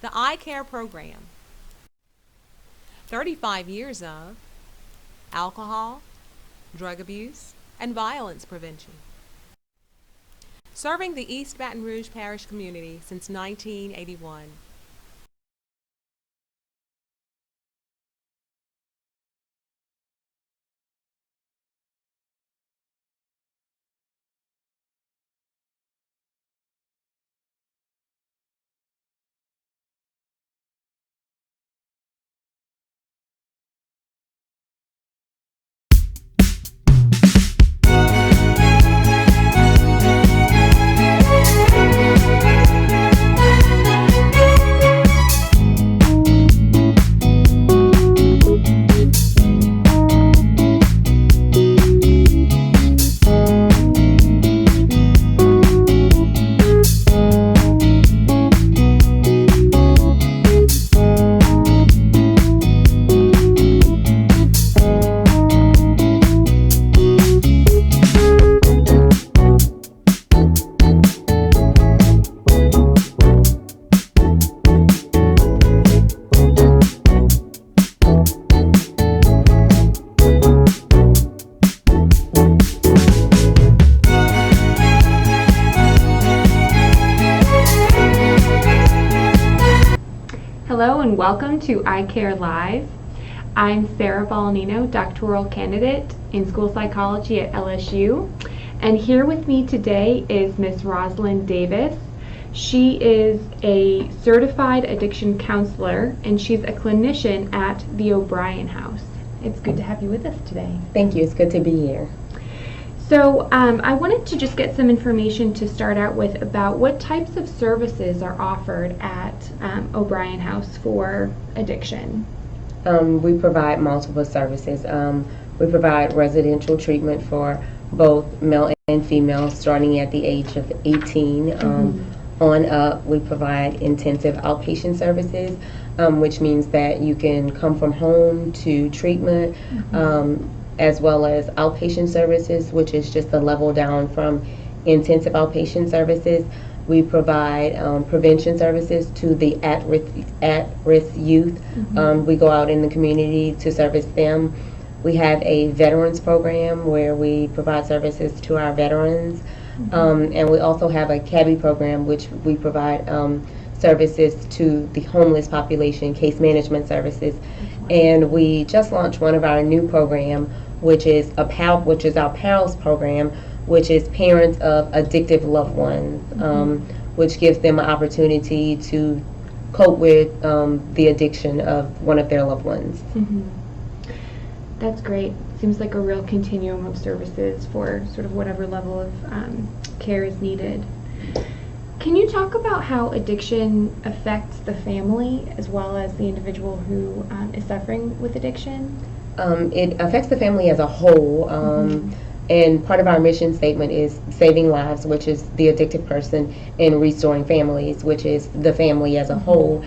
The Eye Care Program. 35 years of alcohol, drug abuse, and violence prevention. Serving the East Baton Rouge Parish community since 1981. Hello and welcome to Eye Care Live. I'm Sarah Balanino, doctoral candidate in school psychology at LSU. And here with me today is Miss Rosalyn Davis. She is a certified addiction counselor and she's a clinician at the O'Brien House. It's good to have you with us today. Thank you. It's good to be here. So I wanted to just get some information to start out with about what types of services are offered at O'Brien House for addiction. We provide multiple services. We provide residential treatment for both male and female starting at the age of 18 on up. We provide intensive outpatient services, which means that you can come from home to treatment, as well as outpatient services, which is just a level down from intensive outpatient services. We provide prevention services to the at-risk youth. We go out in the community to service them. We have a veterans program where we provide services to our veterans. And we also have a CABI program, which we provide services to the homeless population, case management services. And we just launched one of our new program, which is our PALS program, which is parents of addictive loved ones, which gives them an opportunity to cope with the addiction of one of their loved ones. That's great. Seems like a real continuum of services for sort of whatever level of care is needed. Can you talk about how addiction affects the family as well as the individual who is suffering with addiction? It affects the family as a whole, and part of our mission statement is saving lives, which is the addicted person, and restoring families, which is the family as a whole,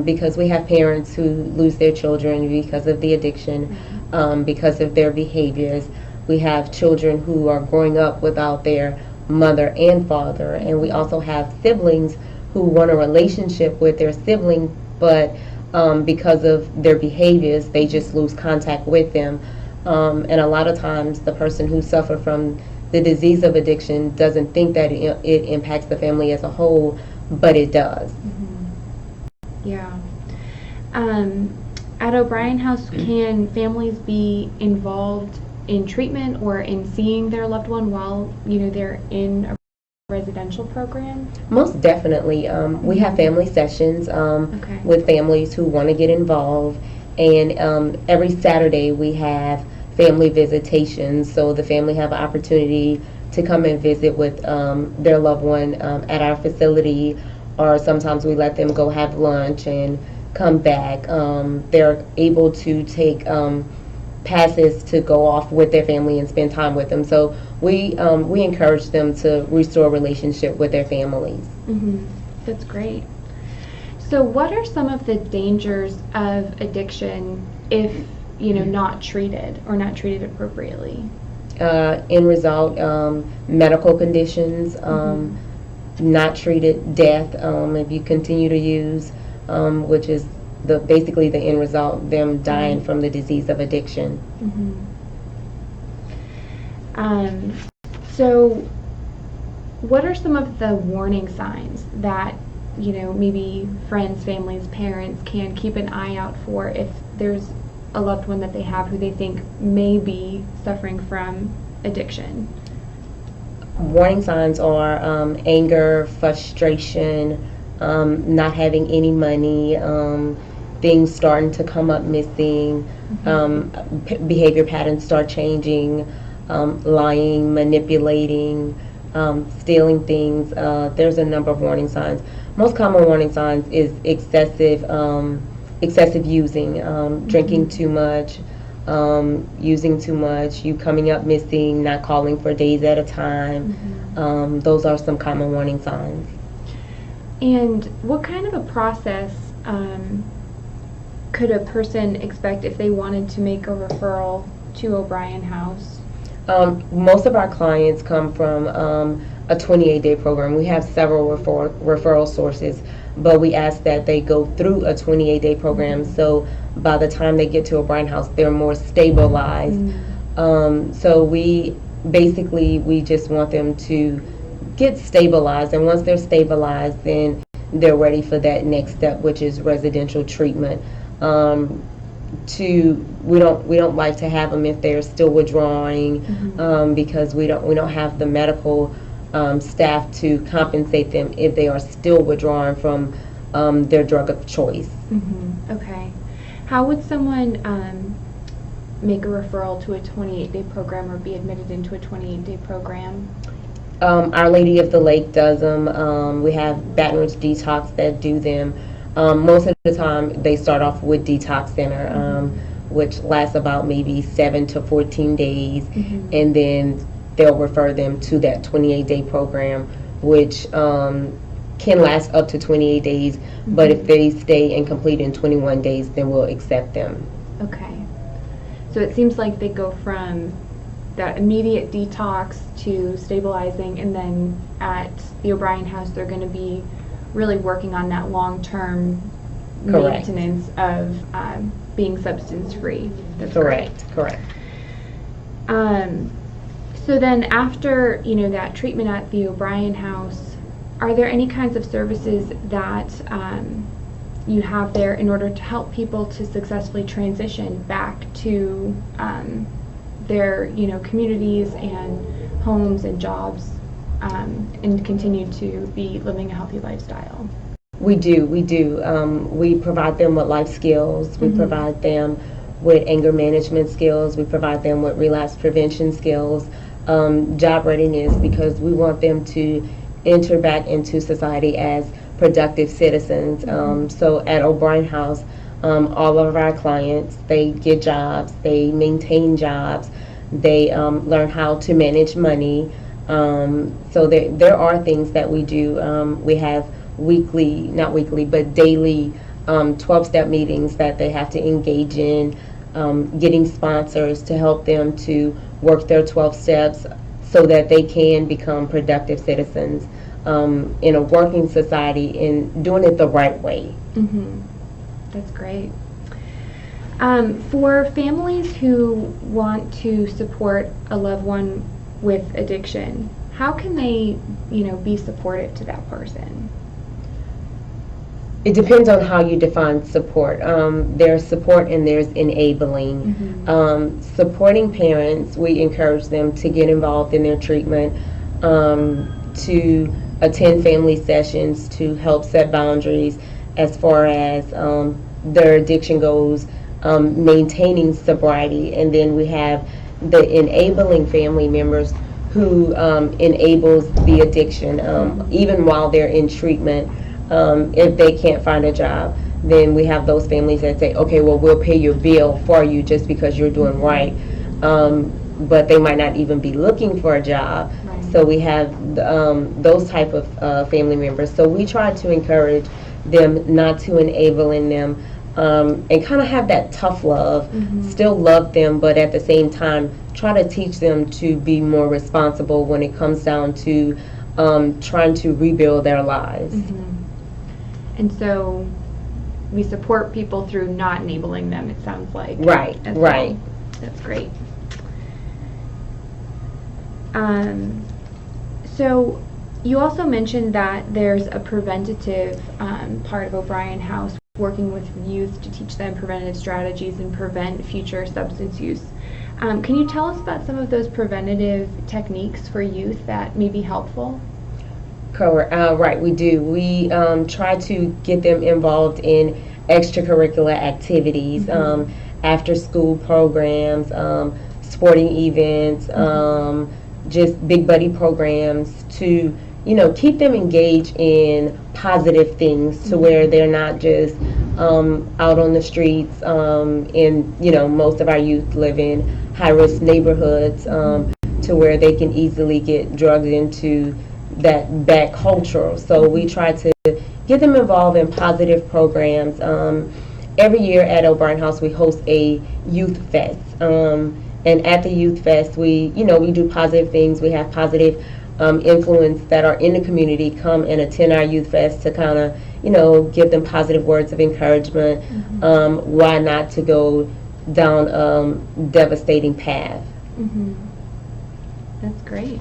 because we have parents who lose their children because of the addiction, because of their behaviors. We have children who are growing up without their mother and father, and we also have siblings who want a relationship with their sibling, but because of their behaviors, they just lose contact with them. And a lot of times the person who suffers from the disease of addiction doesn't think that it impacts the family as a whole, but it does. Yeah. At O'Brien House, can families be involved in treatment or in seeing their loved one while they're in a residential program? Most definitely. We have family sessions with families who want to get involved, and every Saturday we have family visitations, so the family have an opportunity to come and visit with their loved one at our facility, or sometimes we let them go have lunch and come back. They're able to take passes to go off with their family and spend time with them. So we encourage them to restore a relationship with their families. That's great. So what are some of the dangers of addiction if not treated or not treated appropriately? End result, medical conditions, not treated, death if you continue to use. which is basically the end result, them dying from the disease of addiction. So what are some of the warning signs that, maybe friends, families, parents can keep an eye out for if there's a loved one that they have who they think may be suffering from addiction? Warning signs are anger, frustration, not having any money, things starting to come up missing, behavior patterns start changing, lying, manipulating, stealing things. There's a number of warning signs. Most common warning signs is excessive using, drinking too much, using too much, you coming up missing, not calling for days at a time. Those are some common warning signs. And what kind of a process could a person expect if they wanted to make a referral to O'Brien House? Most of our clients come from a 28-day program. We have several referral sources, but we ask that they go through a 28-day program, so by the time they get to O'Brien House, they're more stabilized. So we just want them to get stabilized, and once they're stabilized, then they're ready for that next step, which is residential treatment. We don't like to have them if they're still withdrawing, because we don't have the medical staff to compensate them if they are still withdrawing from their drug of choice. Okay. How would someone make a referral to a 28-day program or be admitted into a 28-day program? Our Lady of the Lake does them. We have Baton Rouge Detox that do them. Most of the time they start off with Detox Center, which lasts about maybe 7 to 14 days, and then they'll refer them to that 28-day program, which can last up to 28 days, but if they stay and complete in 21 days, then we'll accept them. Okay. So it seems like they go from that immediate detox to stabilizing, and then at the O'Brien House they're going to be really working on that long-term maintenance of being substance-free. That's correct. So then after, that treatment at the O'Brien House, are there any kinds of services that you have there in order to help people to successfully transition back to their, communities and homes and jobs, and continue to be living a healthy lifestyle? We do. We provide them with life skills. We provide them with anger management skills. We provide them with relapse prevention skills, job readiness, because we want them to enter back into society as productive citizens. So at O'Brien House, all of our clients, they get jobs, they maintain jobs, they learn how to manage money. So there are things that we do. We have daily 12-step meetings that they have to engage in, getting sponsors to help them to work their 12 steps so that they can become productive citizens in a working society and doing it the right way. That's great. For families who want to support a loved one with addiction, how can they, be supportive to that person? It depends on how you define support. There's support and there's enabling. Supporting parents, we encourage them to get involved in their treatment, to attend family sessions, to help set boundaries as far as their addiction goes, maintaining sobriety. And then we have the enabling family members who enables the addiction, even while they're in treatment. If they can't find a job, then we have those families that say, okay, well, we'll pay your bill for you just because you're doing right. But they might not even be looking for a job. So we have those type of family members. So we try to encourage them not to enable in them, and kind of have that tough love, still love them, but at the same time try to teach them to be more responsible when it comes down to trying to rebuild their lives. And so we support people through not enabling them, it sounds like. Right, as right. well. That's great. So you also mentioned that there's a preventative part of O'Brien House, working with youth to teach them preventative strategies and prevent future substance use. Can you tell us about some of those preventative techniques for youth that may be helpful? Correct. Right, we do. We try to get them involved in extracurricular activities, after school programs, sporting events, just big buddy programs to, keep them engaged in positive things to where they're not just out on the streets. Most of our youth live in high-risk neighborhoods, to where they can easily get drugged into that bad culture. So we try to get them involved in positive programs. Every year at O'Brien House we host a youth fest. And at the youth fest we do positive things. We have positive influence that are in the community come and attend our youth fest to kind of, give them positive words of encouragement. Why not to go down devastating path. That's great.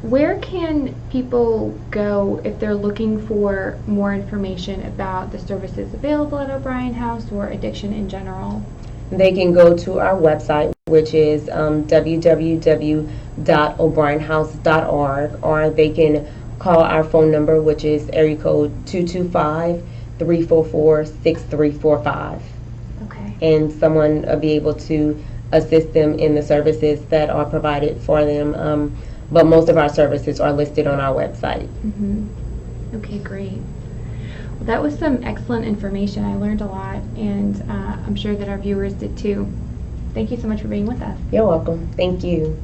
Where can people go if they're looking for more information about the services available at O'Brien House or addiction in general? They can go to our website, which is www.o'brienhouse.org, or they can call our phone number, which is area code 225-344-6345. Okay. And someone will be able to assist them in the services that are provided for them. But most of our services are listed on our website. Okay, great. Well, that was some excellent information. I learned a lot, and I'm sure that our viewers did too. Thank you so much for being with us. You're welcome. Thank you.